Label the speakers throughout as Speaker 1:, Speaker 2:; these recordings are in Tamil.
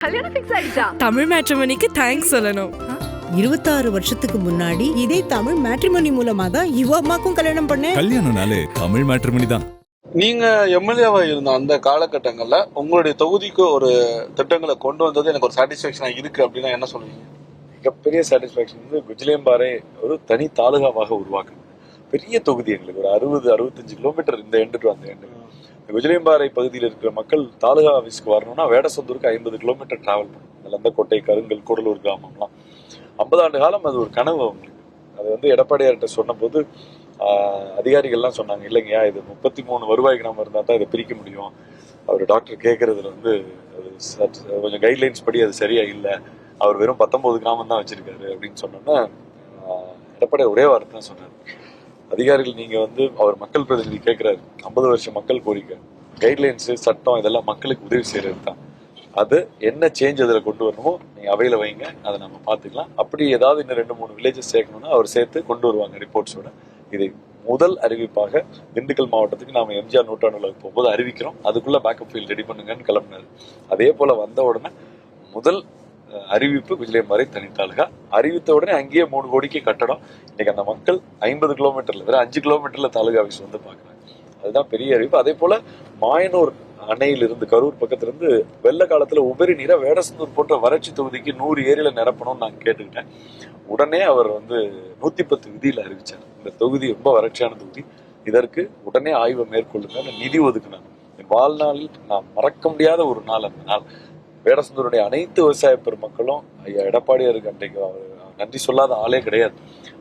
Speaker 1: கல்யாணம் ஃபிக்ஸ் ஆயிடுச்சா?
Speaker 2: தமிழ் மேட்ரிமோனிக்கு தேங்க்ஸ் சொல்லணும்.
Speaker 3: 26 வருஷத்துக்கு முன்னாடி இதே தமிழ் மேட்ரிமோனி மூலமா தான் இவ அம்மாக்கும் கல்யாணம் பண்ணேன்.
Speaker 4: கல்யாணம்னாலே தமிழ் மேட்ரிமோனி தான்.
Speaker 5: நீங்க எம்எல்ஏவா இருந்த அந்த காலகட்டங்கள்ல உங்களுடைய தொகுதிக்கு ஒரு திட்டங்களை கொண்டு வந்தது எனக்கு ஒரு சாட்டிஸ்பாக்சனா இருக்கு அப்படின்னா என்ன சொல்லுவீங்க?
Speaker 6: மிகப்பெரிய சாட்டிஸ்பாக்சன் வந்து குஜிலியம்பாறை ஒரு தனி தாலுகாவாக உருவாக்குது. பெரிய தொகுதி எங்களுக்கு ஒரு 60-65 கிலோமீட்டர் இந்த எண்டு டு அந்த எண்டு. குஜிலியம்பாறை பகுதியில் இருக்கிற மக்கள் தாலுகா ஆஃபீஸ்க்கு வரணும்னா வேடசந்தூருக்கு 50 கிலோமீட்டர் டிராவல் பண்ணும். நலந்தக்கோட்டை, கருங்கல், கூடலூர் கிராமம்லாம் 50 ஆண்டு காலம் அது ஒரு கனவு அவங்களுக்கு. அது வந்து எடப்பாடியார்கிட்ட சொன்னபோது அதிகாரிகள்லாம் சொன்னாங்க, இல்லைங்கய்யா இது 33 வருவாய் கிராமம் இருந்தால் தான் இதை பிரிக்க முடியும். அவர் டாக்டர் கேட்கறதுல வந்து கொஞ்சம் கைட்லைன்ஸ் படி அது சரியா இல்லை, அவர் வெறும் 19 கிராமம் தான் வச்சிருக்காரு அப்படின்னு சொன்னோன்னா எடப்பாடியார் ஒரே வார்த்தை தான் சொன்னார், அதிகாரிகள் நீங்க வந்து அவர் மக்கள் பிரதிநிதி கேட்கிறாரு, 50 வருஷம் மக்கள் கோரிக்கை, கைட்லைன்ஸ் சட்டம் இதெல்லாம் மக்களுக்கு உதவி செய்யறது தான். அது என்ன சேஞ்ச் அதில் கொண்டு வரணுமோ நீங்க அவையில வைங்க, அதை நம்ம பார்த்துக்கலாம். அப்படி ஏதாவது இன்னும் 2-3 வில்லேஜஸ் சேர்க்கணும்னா அவர் சேர்த்து கொண்டு வருவாங்க ரிப்போர்ட்ஸோட. இதை முதல் அறிவிப்பாக திண்டுக்கல் மாவட்டத்துக்கு நாம எம்ஜிஆர் நூற்றாண்டுல போகும்போது அறிவிக்கிறோம், அதுக்குள்ள பேக்கப் ஃபீல்ட் ரெடி பண்ணுங்கன்னு கிளம்பினாரு. அதே போல வந்த உடனே முதல் அறிவிப்பு குஜிலியம்பாறை தனித்தாலுகா. அறிவித்த உடனே அங்கேயே 3 கோடிக்கு கட்டடம். இன்னைக்கு அந்த மக்கள் 50 கிலோமீட்டர்ல வேற 5 கிலோமீட்டர்ல தாலுகா ஆஃபீஸ் வந்து பாக்குறாங்க. அதுதான் பெரிய அறிவிப்பு. அதே போல மாயனூர் அணையிலிருந்து கரூர் பக்கத்திலிருந்து வெள்ள காலத்துல உபரி நீரை வேடசந்தூர் போன்ற வறட்சி தொகுதிக்கு 100 ஏரியில நிரப்பணும்னு நான் கேட்டுக்கிட்டேன். உடனே அவர் வந்து 110 விதியில அறிவிச்சார், இந்த தொகுதி ரொம்ப வறட்சியான தொகுதி, இதற்கு உடனே ஆய்வை மேற்கொள்ளுங்க, நிதி ஒதுக்குனாங்க. என் வாழ்நாளில் நான் மறக்க முடியாத ஒரு நாள் அந்த நாள். வேடசந்தூருடைய அனைத்து விவசாய பெருமக்களும் ஐயா எடப்பாடியாருக்கு அன்றைக்கு நன்றி சொல்லாத ஆளே கிடையாது.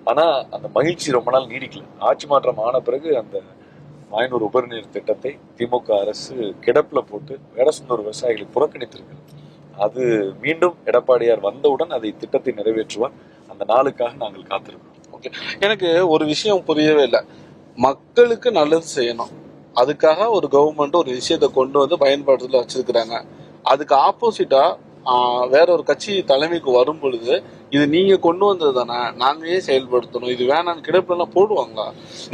Speaker 6: ஆனா அந்த மகிழ்ச்சி ரொம்ப நாள் நீடிக்கல. ஆட்சி மாற்றம் ஆன பிறகு அந்த மாயனூர் உபரிநீர் திட்டத்தை திமுக அரசு கிடப்புல போட்டு வேடசந்தூர் விவசாயிகளை புறக்கணித்திருக்கிறது. அது மீண்டும் எடப்பாடியார் வந்தவுடன் அதை திட்டத்தை நிறைவேற்றுவார். அந்த நாளுக்காக நாங்கள் காத்திருக்கிறோம்.
Speaker 5: ஓகே, எனக்கு ஒரு விஷயம் புரியவே இல்லை. மக்களுக்கு நல்லது செய்யணும், அதுக்காக ஒரு கவர்மெண்ட் ஒரு விஷயத்தை கொண்டு வந்து பயன்பாடுல வச்சிருக்கிறாங்க. அதுக்கு ஆப்போசிட்டா வேற ஒரு கட்சி தலைமைக்கு வரும் பொழுது இது நீங்க கொண்டு வந்தது தானே, நாங்க ஏன் செயல்படுத்தணும், இது வேணான்னு கிடப்புலாம் போடுவாங்களா?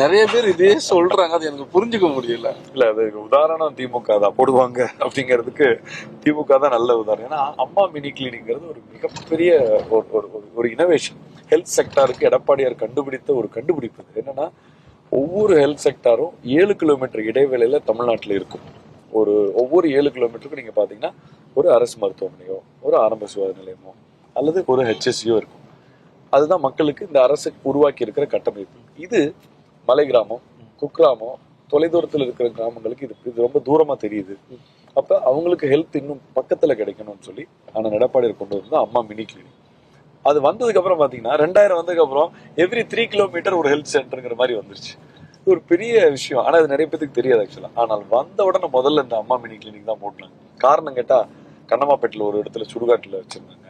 Speaker 5: நிறைய பேர் இதே சொல்றாங்க, அது எனக்கு புரிஞ்சுக்க முடியல.
Speaker 6: இல்ல அதுக்கு உதாரணம் திமுக தான் போடுவாங்க அப்படிங்கிறதுக்கு திமுக தான் நல்ல உதாரணம். ஏன்னா அம்மா மினி கிளினிக்ங்கிறது ஒரு மிகப்பெரிய ஒரு இனோவேஷன். ஹெல்த் செக்டாருக்கு எடப்பாடியார் கண்டுபிடித்த ஒரு கண்டுபிடிப்பு. என்னன்னா ஒவ்வொரு ஹெல்த் செக்டாரும் 7 கிலோமீட்டர் இடைவேளையில தமிழ்நாட்டில் இருக்கும். ஒவ்வொரு 7 கிலோமீட்டருக்கும் நீங்க பாத்தீங்கன்னா ஒரு அரசு மருத்துவமனையோ ஒரு ஆரம்ப சுகாதார நிலையமோ அல்லது ஒரு HSCO இருக்கும். அதுதான் மக்களுக்கு இந்த அரசு உருவாக்கி இருக்கிற கட்டமைப்பு. இது மலை கிராமம், குக்கிராமம், தொலைதூரத்தில் இருக்கிற கிராமங்களுக்கு இது ரொம்ப தூரமா தெரியுது. அப்ப அவங்களுக்கு ஹெல்த் இன்னும் பக்கத்துல கிடைக்கணும்னு சொல்லி ஆனா எடப்பாடியார் கொண்டு வந்து அம்மா மினி கிளினிக். அது வந்ததுக்கு அப்புறம் பாத்தீங்கன்னா 2000 வந்ததுக்கு அப்புறம் எவ்ரி 3 கிலோமீட்டர் ஒரு ஹெல்த் சென்டருங்கிற மாதிரி வந்துருச்சு. ஒரு பெரிய விஷயம். ஆனா அது நிறைய பேருக்கு தெரியாது ஆக்சுவலா. ஆனால் வந்த உடனே முதல்ல இந்த அம்மா மினி கிளினிக் தான் போட்டாங்க. காரணம் கேட்டா கண்ணமாப்பேட்டில் ஒரு இடத்துல சுடுகாட்டுல வச்சிருந்தாங்க.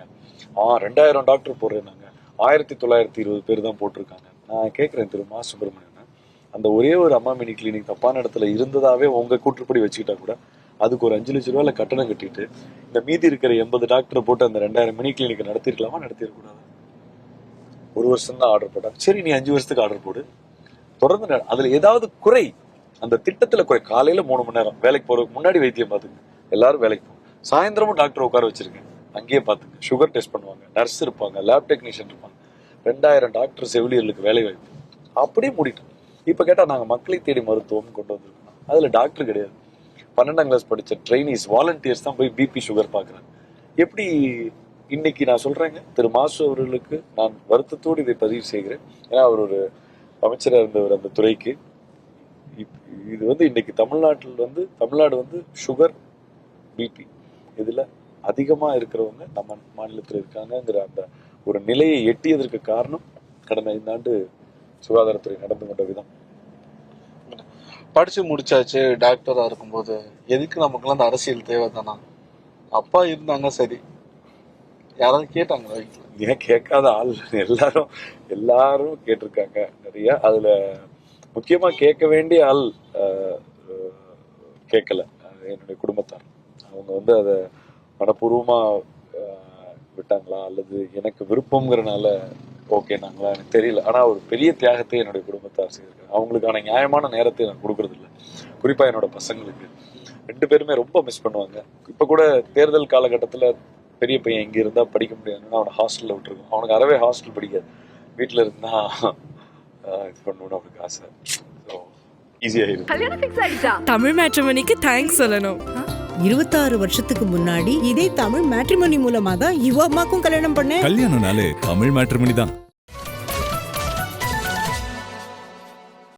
Speaker 6: 2000 டாக்டர் போடுறாங்க, 1920 பேர் தான் போட்டிருக்காங்க. நான் கேட்கிறேன் திரு மா சுப்பிரமணியன், அந்த ஒரே ஒரு அம்மா மினி கிளினிக் தப்பான இடத்துல இருந்ததாவே உங்க கூற்றுப்படி வச்சுக்கிட்டா கூட அதுக்கு ஒரு 5 லட்சம் ரூபாயில கட்டணம் கட்டிட்டு இந்த மீதி இருக்கிற 80 டாக்டர் போட்டு அந்த 2000 மினி கிளினிக் நடத்திருக்கலாமா? நடத்திருக்கூடாது. ஒரு வருஷம் தான் ஆர்டர் போட்டாங்க. சரி, நீ 5 வருஷத்துக்கு ஆர்டர் போடு, தொடர்ந்து அதுல ஏதாவது குறை, அந்த திட்டத்துல குறை. காலையில 3 மணி நேரம் வேலைக்கு போறதுக்கு முன்னாடி வைத்தியம் பார்த்துங்க, எல்லாரும் வேலைக்கு போகும். சாயந்தரமும் டாக்டர் உட்கார வச்சிருக்கேன், அங்கேயே பார்த்துங்க. சுகர் டெஸ்ட் பண்ணுவாங்க, நர்ஸ் இருப்பாங்க, லேப் டெக்னீஷியன் இருப்பாங்க. 2000 டாக்டர் செவிலியர்களுக்கு வேலை வாய்ப்பு. அப்படியே மூடிட்டோம். இப்ப கேட்டா நாங்க மக்களை தேடி மருத்துவம் கொண்டு வந்திருக்கோம். அதுல டாக்டர் கிடையாது. 12ஆம் கிளாஸ் படிச்ச ட்ரைனிஸ், வாலண்டியர்ஸ் தான் போய் பிபி சுகர் பாக்குறாங்க. எப்படி இன்னைக்கு நான் சொல்றேங்க, திரு மாசு அவர்களுக்கு நான் வருத்தத்தோடு இதை பதிவு செய்கிறேன். ஏன்னா அவர் ஒரு அமைச்சராக இருந்தவர் அந்த துறைக்கு. இது வந்து இன்னைக்கு தமிழ்நாடு வந்து சுகர், பிபி இதுல அதிகமா இருக்கிறவங்க நம்ம மாநிலத்தில் இருக்காங்கிற அந்த ஒரு நிலையை எட்டியதற்கு காரணம் கடந்த 5 ஆண்டு சுகாதாரத்துறை நடந்து கொண்ட விதம்.
Speaker 5: படிச்சு முடிச்சாச்சு, டாக்டரா இருக்கும்போது எதுக்கு நமக்குலாம் அந்த அரசியல் தேவை தானா? அப்பா இருந்தாங்க, சரி, யாராவது கேட்டாங்களா வீட்டுல?
Speaker 6: ஏன் கேட்காத ஆள் எல்லாரும் கேட்டிருக்காங்க நிறைய. அதுல முக்கியமா கேட்க வேண்டிய ஆள் கேட்கல, என்னுடைய குடும்பத்தார். அவங்க வந்து அதை மனப்பூர்வமா விட்டாங்களா அல்லது எனக்கு விருப்பம்ங்கிறனால ஓகே நாங்களா எனக்கு தெரியல. ஆனா ஒரு பெரிய தியாகத்தை என்னுடைய குடும்பத்தார் செய்திருக்காங்க. அவங்களுக்கான நியாயமான நேரத்தை நான் கொடுக்கறது இல்லை. குறிப்பா என்னோட பசங்களுக்கு 2 பேருமே ரொம்ப மிஸ் பண்ணுவாங்க. இப்ப கூட தேர்தல் காலகட்டத்துல பெரிய பையன் இங்க இருந்தா படிக்க முடியாதுன்னா அவனை ஹாஸ்டல்ல விட்டுருக்கோம். அவனுக்கு அறவே ஹாஸ்டல் படிக்காது, வீட்டுல இருந்தா இது பண்ணணும்னு அவனுக்கு ஆசை. ஸோ ஈஸியாயிருக்கு.
Speaker 2: தமிழ் மேட்ரிமோனிக்கு தேங்க்ஸ் சொல்லணும்.
Speaker 3: 26 வருஷத்துக்கு முன்னாடி இதே தமிழ் மேட்ரிமோனி மூலமா தான் இவ அம்மாக்கும் கல்யாணம் பண்ணேன்.
Speaker 4: கல்யாணம்னாலே தமிழ் மேட்ரிமோனி தான்.